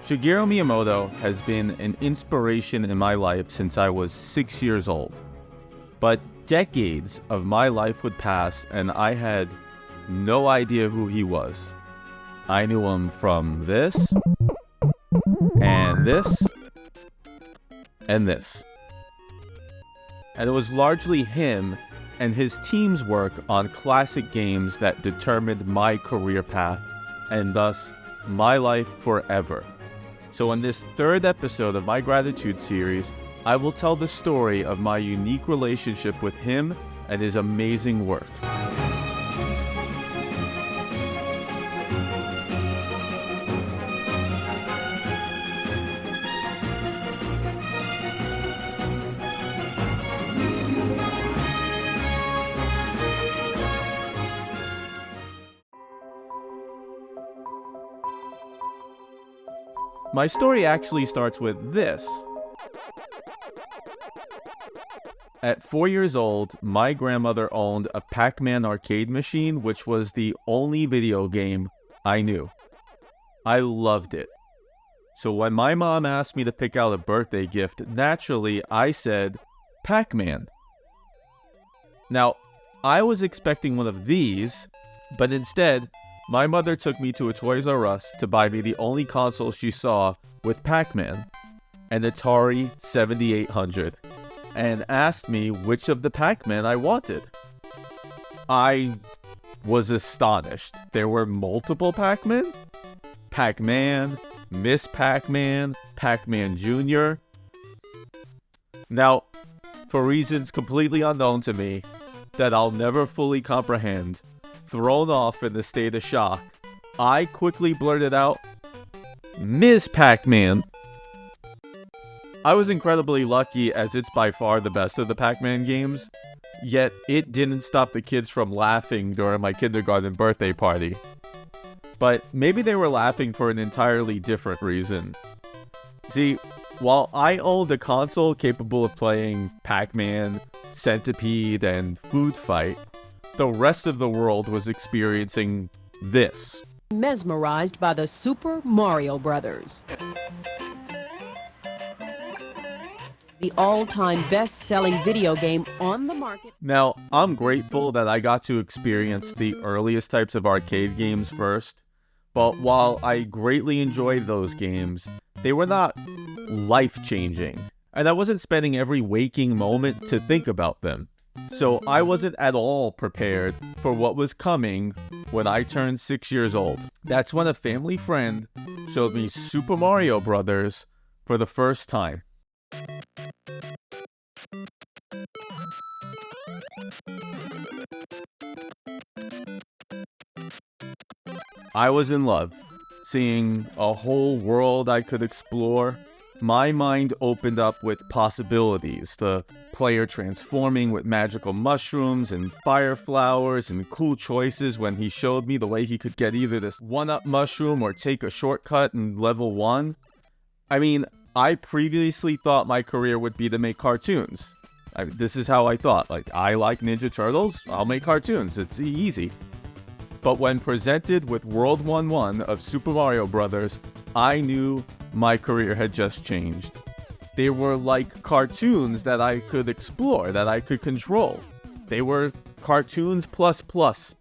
Shigeru Miyamoto has been an inspiration in my life since I was 6 years old. But decades of my life would pass and I had no idea who he was. I knew him from this, and this, and this. And it was largely him and his team's work on classic games that determined my career path, and thus my life forever. So in this third episode of my gratitude series, I will tell the story of my unique relationship with him and his amazing work. My story actually starts with this. At 4 years old, my grandmother owned a Pac-Man arcade machine, which was the only video game I knew. I loved it. So when my mom asked me to pick out a birthday gift, naturally I said, Pac-Man. Now, I was expecting one of these, but instead, my mother took me to a Toys R Us to buy me the only console she saw with Pac-Man, an Atari 7800, and asked me which of the Pac-Man I wanted. I was astonished. There were multiple Pac-Man? Pac-Man, Miss Pac-Man, Pac-Man Jr. Now, for reasons completely unknown to me, that I'll never fully comprehend, thrown off in the state of shock, I quickly blurted out, Ms. Pac-Man. I was incredibly lucky as it's by far the best of the Pac-Man games, yet it didn't stop the kids from laughing during my kindergarten birthday party. But maybe they were laughing for an entirely different reason. See, while I owned a console capable of playing Pac-Man, Centipede, and Food Fight, the rest of the world was experiencing this. Mesmerized by the Super Mario Brothers. The all-time best-selling video game on the market. Now, I'm grateful that I got to experience the earliest types of arcade games first, but while I greatly enjoyed those games, they were not life-changing, and I wasn't spending every waking moment to think about them. So I wasn't at all prepared for what was coming when I turned 6 years old. That's when a family friend showed me Super Mario Brothers for the first time. I was in love, seeing a whole world I could explore. My mind opened up with possibilities, the player transforming with magical mushrooms and fire flowers and cool choices when he showed me the way he could get either this one-up mushroom or take a shortcut in level 1. I mean, I previously thought my career would be to make cartoons. This is how I thought, I like Ninja Turtles, I'll make cartoons, it's easy. But when presented with World 1-1 of Super Mario Brothers, I knew my career had just changed. They were like cartoons that I could explore, that I could control. They were cartoons plus plus.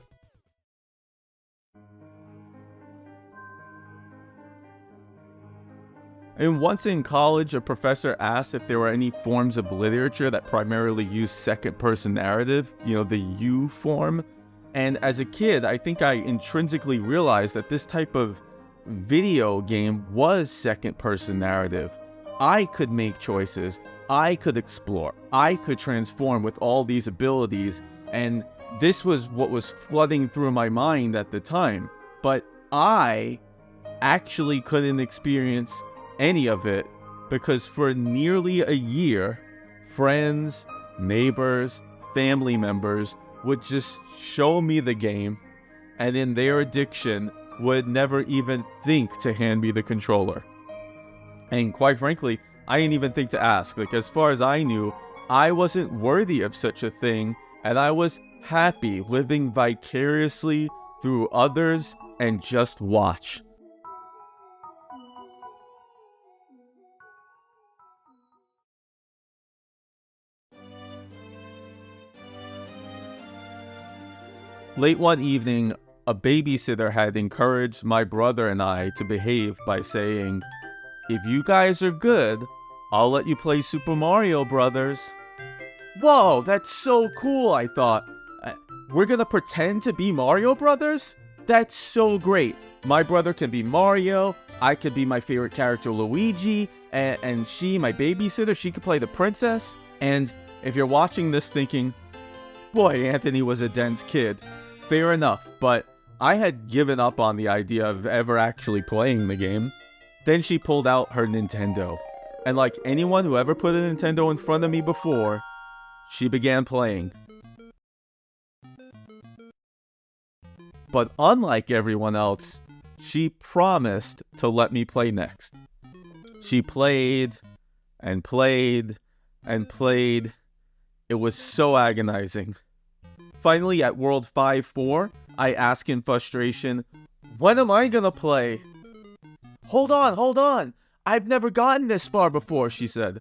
And once in college, a professor asked if there were any forms of literature that primarily used second-person narrative, the you form. And as a kid, I think I intrinsically realized that this type of video game was second-person narrative. I could make choices, I could explore, I could transform with all these abilities, and this was what was flooding through my mind at the time. But I actually couldn't experience any of it because for nearly a year, friends, neighbors, family members would just show me the game, and in their addiction would never even think to hand me the controller. And quite frankly, I didn't even think to ask. As far as I knew, I wasn't worthy of such a thing, and I was happy living vicariously through others and just watch. Late one evening, a babysitter had encouraged my brother and I to behave by saying, "If you guys are good, I'll let you play Super Mario Brothers." Whoa, that's so cool, I thought. We're gonna pretend to be Mario Brothers? That's so great. My brother can be Mario, I could be my favorite character Luigi, and she, my babysitter, she could play the princess. And if you're watching this thinking, boy, Anthony was a dense kid, fair enough, but I had given up on the idea of ever actually playing the game. Then she pulled out her Nintendo, and like anyone who ever put a Nintendo in front of me before, she began playing. But unlike everyone else, she promised to let me play next. She played and played and played. It was so agonizing. Finally, at World 5-4, I asked in frustration, "When am I gonna play?" Hold on. I've never gotten this far before," she said.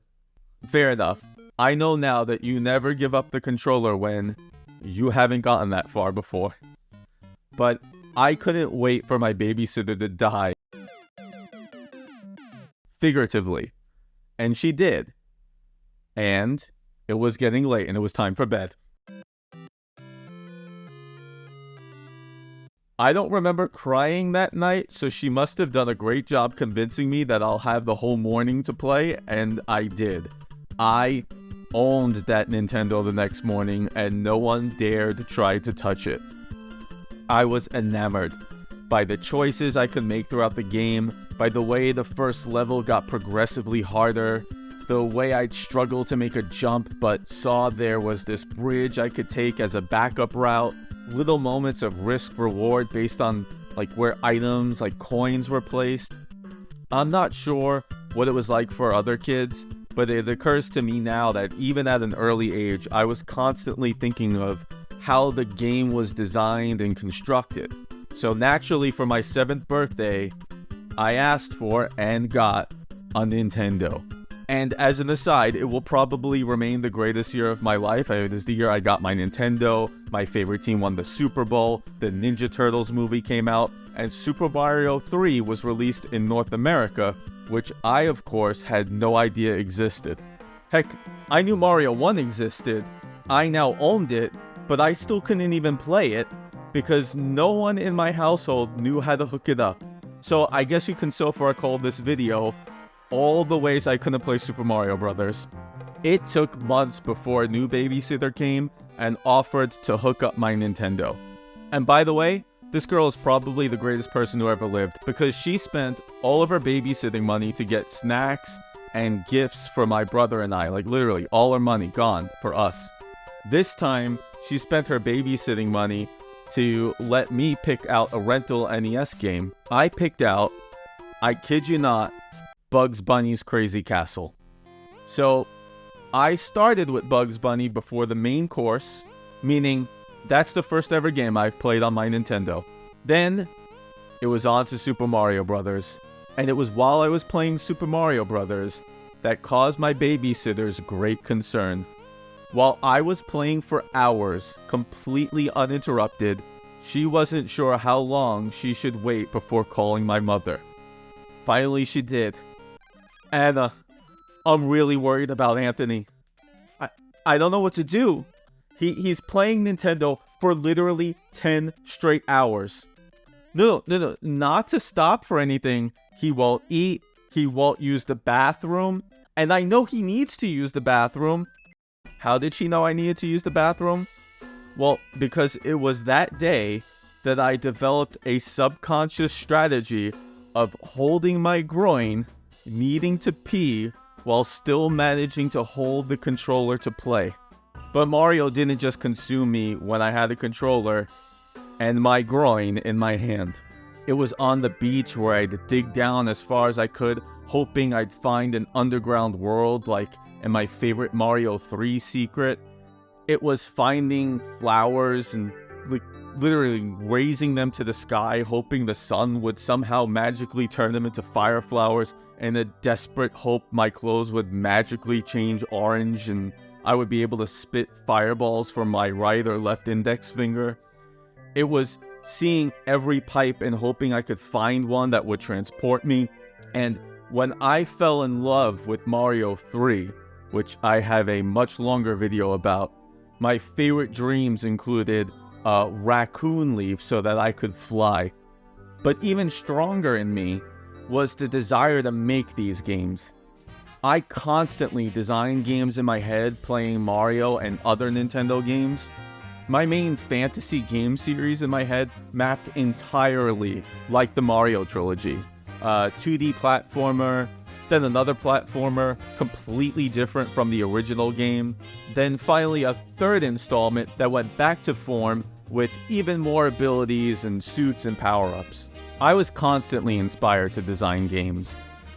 Fair enough. I know now that you never give up the controller when you haven't gotten that far before. But I couldn't wait for my babysitter to die. Figuratively. And she did. And it was getting late and it was time for bed. I don't remember crying that night, so she must have done a great job convincing me that I'll have the whole morning to play, and I did. I owned that Nintendo the next morning, and no one dared try to touch it. I was enamored by the choices I could make throughout the game, by the way the first level got progressively harder, the way I'd struggle to make a jump but saw there was this bridge I could take as a backup route, little moments of risk-reward based on like where items like coins were placed. I'm not sure what it was like for other kids, but it occurs to me now that even at an early age, I was constantly thinking of how the game was designed and constructed. So naturally, for my 7th birthday, I asked for and got a Nintendo. And as an aside, it will probably remain the greatest year of my life. It is the year I got my Nintendo, my favorite team won the Super Bowl, the Ninja Turtles movie came out, and Super Mario 3 was released in North America, which I, of course, had no idea existed. Heck, I knew Mario 1 existed, I now owned it, but I still couldn't even play it because no one in my household knew how to hook it up. So I guess you can so far call this video all the ways I couldn't play Super Mario Brothers. It took months before a new babysitter came and offered to hook up my Nintendo. And by the way, this girl is probably the greatest person who ever lived because she spent all of her babysitting money to get snacks and gifts for my brother and I. Like literally all her money gone for us. This time, she spent her babysitting money to let me pick out a rental NES game. I picked out, I kid you not, Bugs Bunny's Crazy Castle. So, I started with Bugs Bunny before the main course, meaning that's the first ever game I've played on my Nintendo. Then, it was on to Super Mario Brothers, and it was while I was playing Super Mario Brothers that caused my babysitter's great concern. While I was playing for hours, completely uninterrupted, she wasn't sure how long she should wait before calling my mother. Finally, she did. "Anna, I'm really worried about Anthony. I don't know what to do. He's playing Nintendo for literally 10 straight hours. No, not to stop for anything. He won't eat, he won't use the bathroom, and I know he needs to use the bathroom." How did she know I needed to use the bathroom? Well, because it was that day that I developed a subconscious strategy of holding my groin, needing to pee, while still managing to hold the controller to play. But Mario didn't just consume me when I had a controller and my groin in my hand. It was on the beach where I'd dig down as far as I could, hoping I'd find an underground world like in my favorite Mario 3 secret. It was finding flowers and literally raising them to the sky, hoping the sun would somehow magically turn them into fire flowers, in a desperate hope my clothes would magically change orange and I would be able to spit fireballs from my right or left index finger. It was seeing every pipe and hoping I could find one that would transport me. And when I fell in love with Mario 3, which I have a much longer video about, my favorite dreams included a raccoon leaf so that I could fly. But even stronger in me was the desire to make these games. I constantly design games in my head playing Mario and other Nintendo games. My main fantasy game series in my head mapped entirely like the Mario trilogy. 2D platformer, then another platformer completely different from the original game, then finally a third installment that went back to form with even more abilities and suits and power-ups. I was constantly inspired to design games.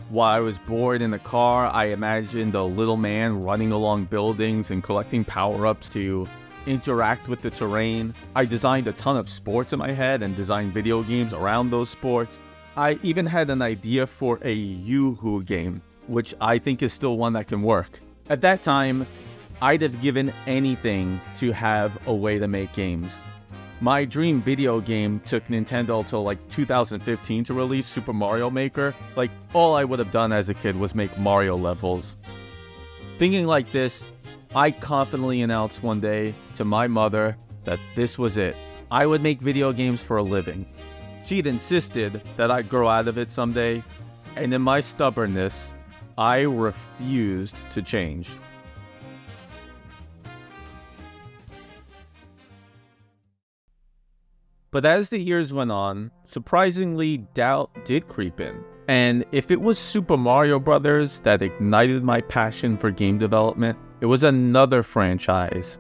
While I was bored in the car, I imagined a little man running along buildings and collecting power-ups to interact with the terrain. I designed a ton of sports in my head and designed video games around those sports. I even had an idea for a Yoo-Hoo game, which I think is still one that can work. At that time, I'd have given anything to have a way to make games. My dream video game took Nintendo till like 2015 to release Super Mario Maker. Like, all I would have done as a kid was make Mario levels. Thinking like this, I confidently announced one day to my mother that this was it. I would make video games for a living. She'd insisted that I'd grow out of it someday, and in my stubbornness, I refused to change. But as the years went on, surprisingly, doubt did creep in. And if it was Super Mario Bros. That ignited my passion for game development, it was another franchise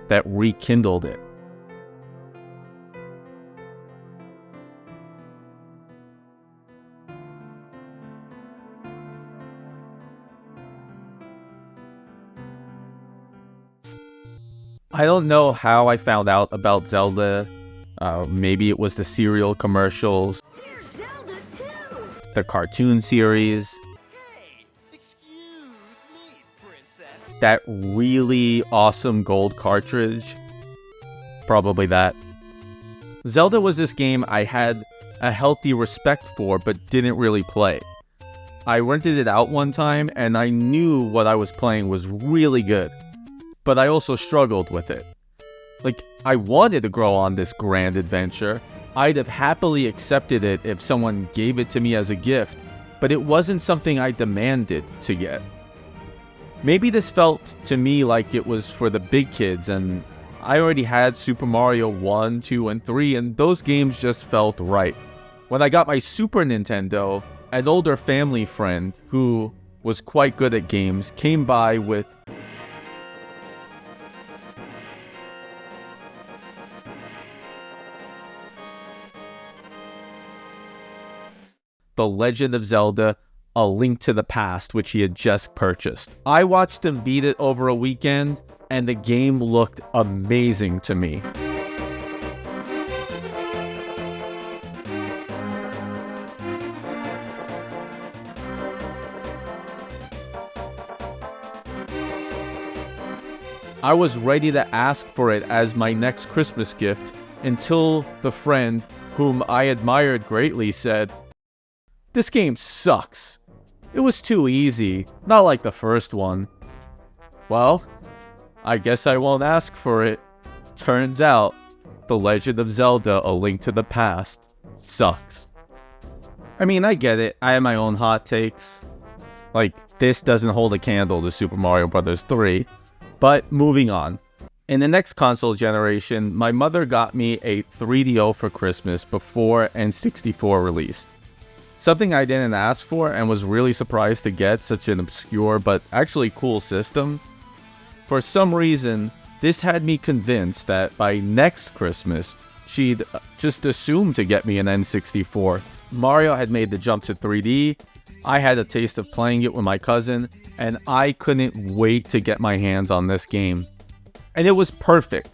that rekindled it. I don't know how I found out about Zelda. Maybe it was the cereal commercials, the cartoon series, Excuse me, princess. that really awesome gold cartridge. Probably that. Zelda was this game I had a healthy respect for but didn't really play. I rented it out one time and I knew what I was playing was really good, but I also struggled with it. Like, I wanted to grow on this grand adventure. I'd have happily accepted it if someone gave it to me as a gift, but it wasn't something I demanded to get. Maybe this felt to me like it was for the big kids, and I already had Super Mario 1, 2, and 3, and those games just felt right. When I got my Super Nintendo, an older family friend who was quite good at games came by with The Legend of Zelda: A Link to the Past, which he had just purchased. I watched him beat it over a weekend, and the game looked amazing to me. I was ready to ask for it as my next Christmas gift until the friend, whom I admired greatly, said, "This game sucks. It was too easy, not like the first one." Well, I guess I won't ask for it. Turns out, The Legend of Zelda: A Link to the Past sucks. I mean, I get it. I have my own hot takes. Like, this doesn't hold a candle to Super Mario Bros. 3. But moving on. In the next console generation, my mother got me a 3DO for Christmas before N64 released. Something I didn't ask for and was really surprised to get such an obscure but actually cool system. For some reason, this had me convinced that by next Christmas, she'd just assume to get me an N64. Mario had made the jump to 3D, I had a taste of playing it with my cousin, and I couldn't wait to get my hands on this game. And it was perfect,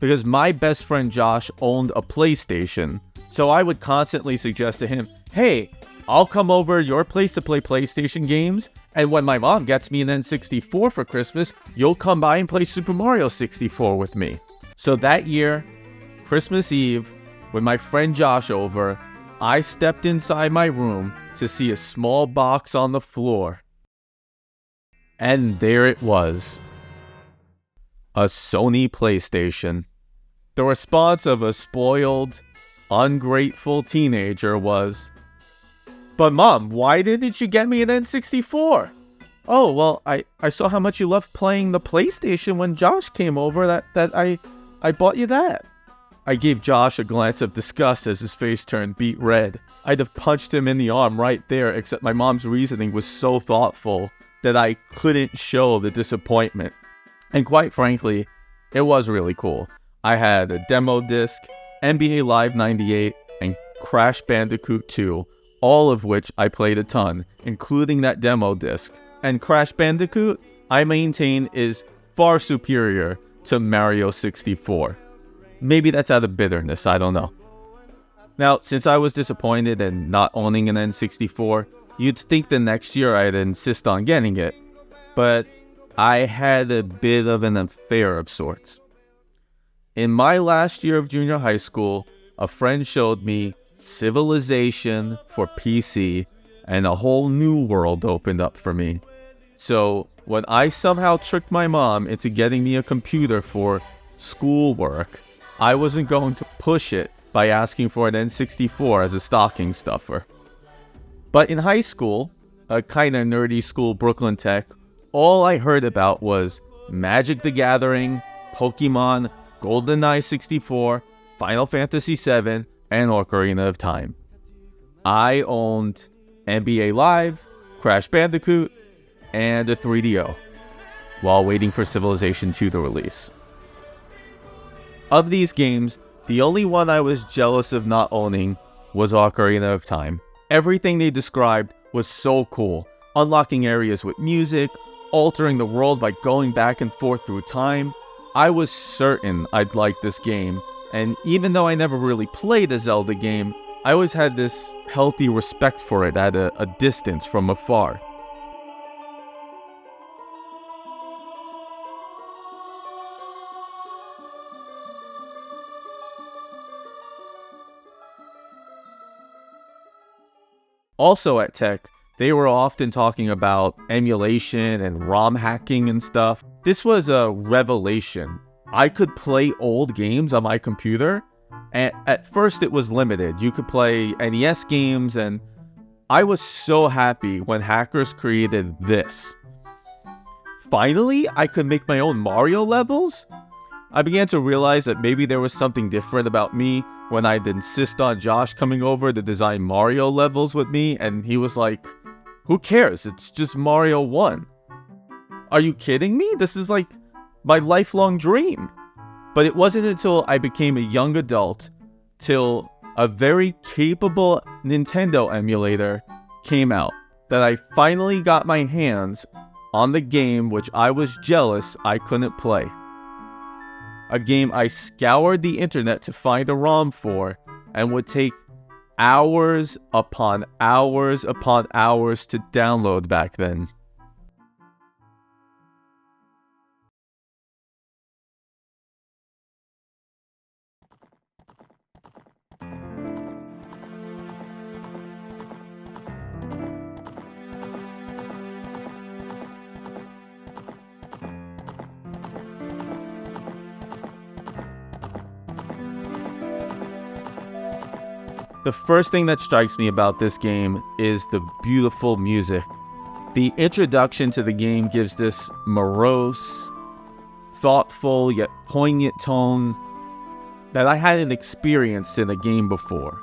because my best friend Josh owned a PlayStation, so I would constantly suggest to him, "Hey, I'll come over your place to play PlayStation games, and when my mom gets me an N64 for Christmas, you'll come by and play Super Mario 64 with me." So that year, Christmas Eve, With my friend Josh over, I stepped inside my room to see a small box on the floor. And there it was. A Sony PlayStation. The response of a spoiled, ungrateful teenager was, "But Mom, why didn't you get me an N64? Oh, well, I saw how much you loved playing the PlayStation when Josh came over that I bought you that." I gave Josh a glance of disgust as his face turned beet red. I'd have punched him in the arm right there, except my mom's reasoning was so thoughtful that I couldn't show the disappointment. And quite frankly, it was really cool. I had a demo disc, NBA Live 98, and Crash Bandicoot 2, all of which I played a ton, including that demo disc. And Crash Bandicoot, I maintain, is far superior to Mario 64. Maybe that's out of bitterness, I don't know. Now, since I was disappointed in not owning an N64, you'd think the next year I'd insist on getting it. But I had a bit of an affair of sorts. In my last year of junior high school, a friend showed me Civilization for PC, and a whole new world opened up for me. So when I somehow tricked my mom into getting me a computer for schoolwork, I wasn't going to push it by asking for an N64 as a stocking stuffer. But in high school, a kinda nerdy school, Brooklyn Tech, all I heard about was Magic the Gathering, Pokemon, GoldenEye 64, Final Fantasy VII, and Ocarina of Time. I owned NBA Live, Crash Bandicoot, and a 3DO, while waiting for Civilization 2 to release. Of these games, the only one I was jealous of not owning was Ocarina of Time. Everything they described was so cool. Unlocking areas with music, altering the world by going back and forth through time. I was certain I'd like this game, and even though I never really played a Zelda game, I always had this healthy respect for it at a distance from afar. Also at Tech, they were often talking about emulation and ROM hacking and stuff. This was a revelation. I could play old games on my computer, and at first it was limited. You could play NES games, and I was so happy when hackers created this. Finally, I could make my own Mario levels? I began to realize that maybe there was something different about me when I'd insist on Josh coming over to design Mario levels with me, and he was like, "Who cares? It's just Mario 1. Are you kidding me? This is like my lifelong dream." But it wasn't until I became a young adult, till a very capable Nintendo emulator came out, that I finally got my hands on the game which I was jealous I couldn't play. A game I scoured the internet to find a ROM for, and would take hours upon hours upon hours to download back then. The first thing that strikes me about this game is the beautiful music. The introduction to the game gives this morose, thoughtful yet poignant tone that I hadn't experienced in a game before.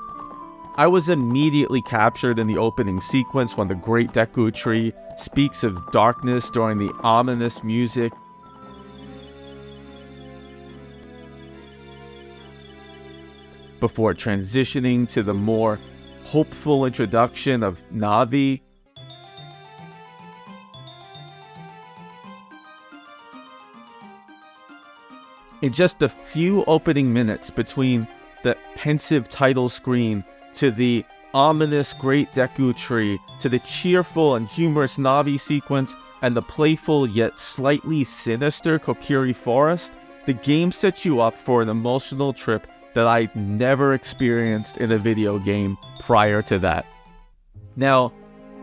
I was immediately captured in the opening sequence when the Great Deku Tree speaks of darkness during the ominous music. Before transitioning to the more hopeful introduction of Navi. In just a few opening minutes between the pensive title screen to the ominous Great Deku Tree to the cheerful and humorous Navi sequence and the playful yet slightly sinister Kokiri Forest, the game sets you up for an emotional trip that I never experienced in a video game prior to that. Now,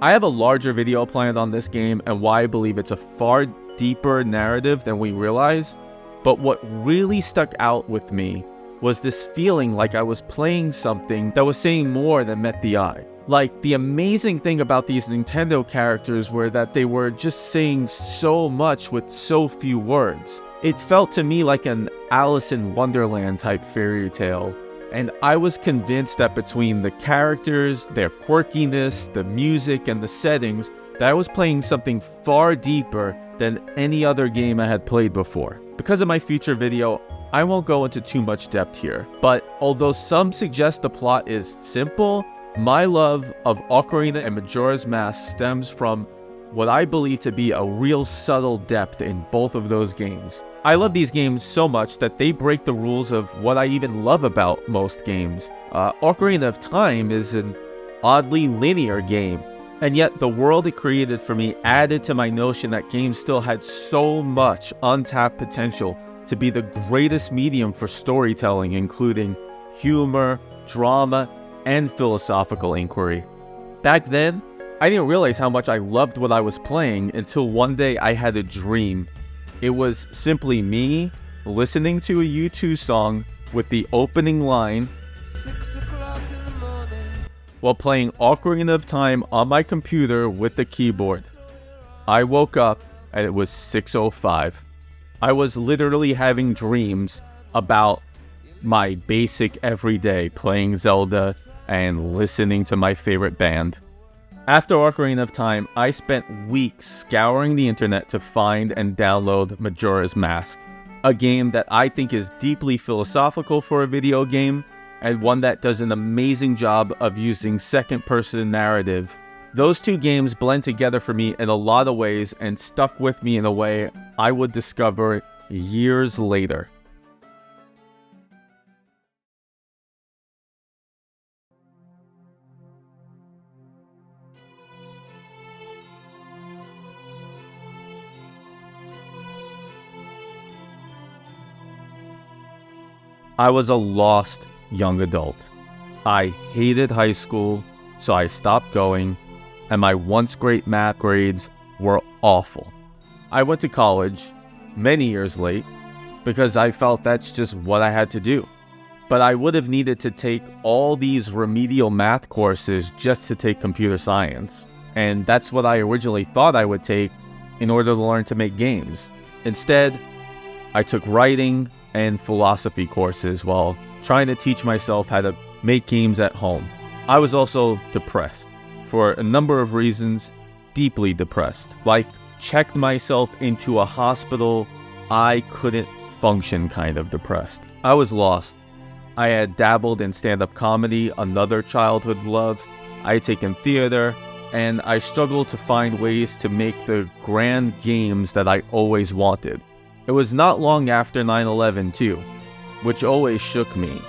I have a larger video planned on this game and why I believe it's a far deeper narrative than we realize, but what really stuck out with me was this feeling like I was playing something that was saying more than met the eye. Like, the amazing thing about these Nintendo characters were that they were just saying so much with so few words. It felt to me like an Alice in Wonderland type fairy tale, and I was convinced that between the characters, their quirkiness, the music, and the settings, that I was playing something far deeper than any other game I had played before. Because of my future video, I won't go into too much depth here, but although some suggest the plot is simple, my love of Ocarina and Majora's Mask stems from what I believe to be a real subtle depth in both of those games. I love these games so much that they break the rules of what I even love about most games. Ocarina of Time is an oddly linear game, and yet the world it created for me added to my notion that games still had so much untapped potential to be the greatest medium for storytelling, including humor, drama, and philosophical inquiry. Back then, I didn't realize how much I loved what I was playing until one day I had a dream. It was simply me listening to a U2 song with the opening line 6 o'clock in the morning. while playing Ocarina of Time on my computer with the keyboard. I woke up and it was 6:05. I was literally having dreams about my basic everyday playing Zelda and listening to my favorite band. After Ocarina of Time, I spent weeks scouring the internet to find and download Majora's Mask, a game that I think is deeply philosophical for a video game, and one that does an amazing job of using second-person narrative. Those two games blend together for me in a lot of ways and stuck with me in a way I would discover years later. I was a lost young adult. I hated high school, so I stopped going, and my once great math grades were awful. I went to college, many years late, because I felt that's just what I had to do. But I would have needed to take all these remedial math courses just to take computer science, and that's what I originally thought I would take in order to learn to make games. Instead, I took writing and philosophy courses while trying to teach myself how to make games at home. I was also depressed for a number of reasons, deeply depressed. Like, checked myself into a hospital, I couldn't function kind of depressed. I was lost. I had dabbled in stand-up comedy, another childhood love. I had taken theater, and I struggled to find ways to make the grand games that I always wanted. It was not long after 9/11 too, which always shook me.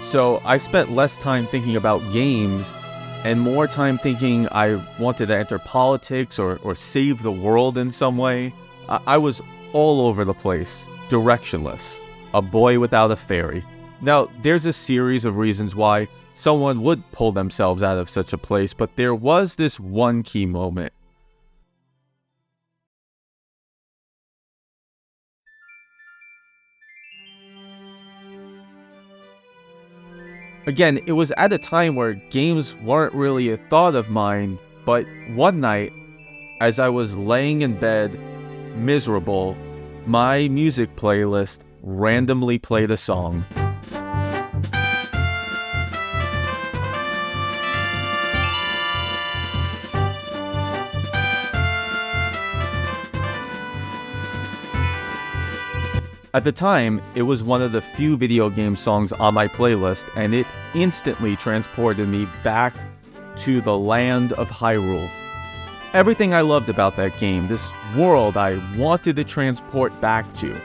So I spent less time thinking about games and more time thinking I wanted to enter politics or save the world in some way. I was all over the place, directionless, a boy without a fairy. Now, there's a series of reasons why someone would pull themselves out of such a place, but there was this one key moment. Again, it was at a time where games weren't really a thought of mine, but one night, as I was laying in bed, miserable, my music playlist randomly played a song. At the time, it was one of the few video game songs on my playlist, and it instantly transported me back to the land of Hyrule. Everything I loved about that game, this world I wanted to transport back to.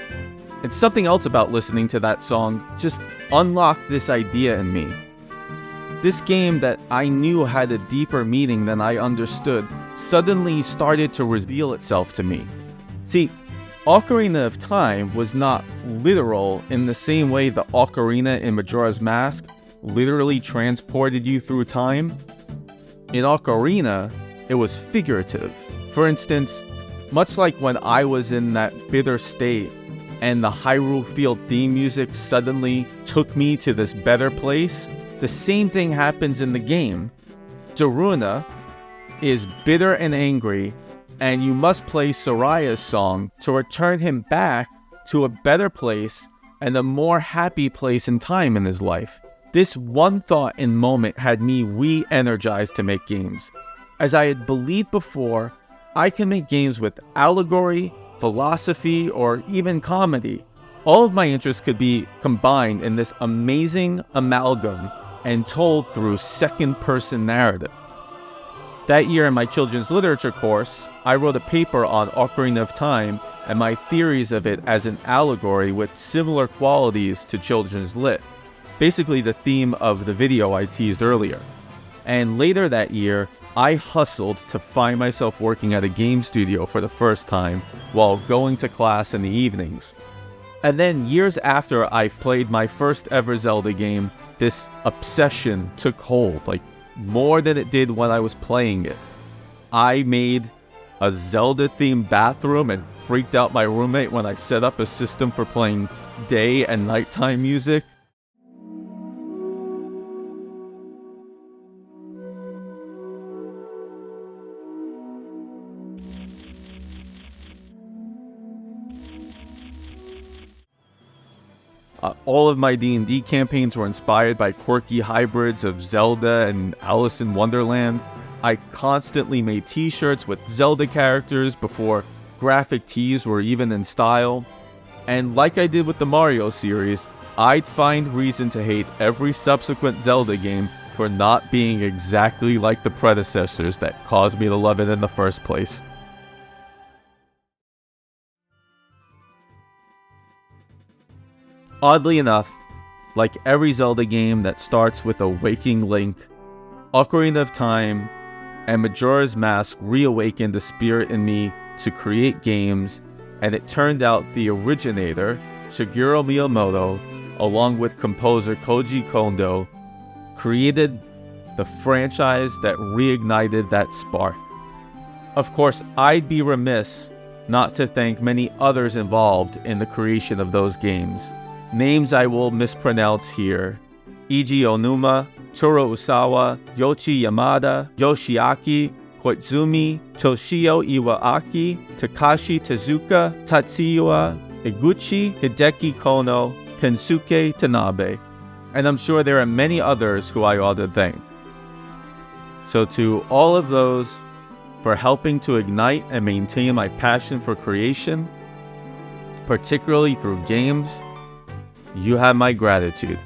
And something else about listening to that song just unlocked this idea in me. This game that I knew had a deeper meaning than I understood suddenly started to reveal itself to me. See, Ocarina of Time was not literal in the same way the ocarina in Majora's Mask literally transported you through time. In Ocarina, it was figurative. For instance, much like when I was in that bitter state and the Hyrule Field theme music suddenly took me to this better place, the same thing happens in the game. Daruna is bitter and angry, and you must play Soraya's song to return him back to a better place and a more happy place and time in his life. This one thought and moment had me re-energized to make games. As I had believed before, I can make games with allegory, philosophy, or even comedy. All of my interests could be combined in this amazing amalgam and told through second-person narrative. That year in my children's literature course, I wrote a paper on Ocarina of Time and my theories of it as an allegory with similar qualities to children's lit. Basically the theme of the video I teased earlier. And later that year, I hustled to find myself working at a game studio for the first time while going to class in the evenings. And then years after I played my first ever Zelda game, this obsession took hold, like more than it did when I was playing it. I made a Zelda-themed bathroom and freaked out my roommate when I set up a system for playing day and nighttime music. All of my D&D campaigns were inspired by quirky hybrids of Zelda and Alice in Wonderland. I constantly made t-shirts with Zelda characters before graphic tees were even in style. And like I did with the Mario series, I'd find reason to hate every subsequent Zelda game for not being exactly like the predecessors that caused me to love it in the first place. Oddly enough, like every Zelda game that starts with a waking Link, Ocarina of Time and Majora's Mask reawakened the spirit in me to create games, and it turned out the originator, Shigeru Miyamoto, along with composer Koji Kondo, created the franchise that reignited that spark. Of course, I'd be remiss not to thank many others involved in the creation of those games. Names I will mispronounce here: Eiji Onuma, Toru Usawa, Yoichi Yamada, Yoshiaki Koizumi, Toshio Iwaaki, Takashi Tezuka, Tatsuya Iguchi, Hideki Kono, Kensuke Tanabe. And I'm sure there are many others who I ought to thank. So to all of those for helping to ignite and maintain my passion for creation, particularly through games, you have my gratitude.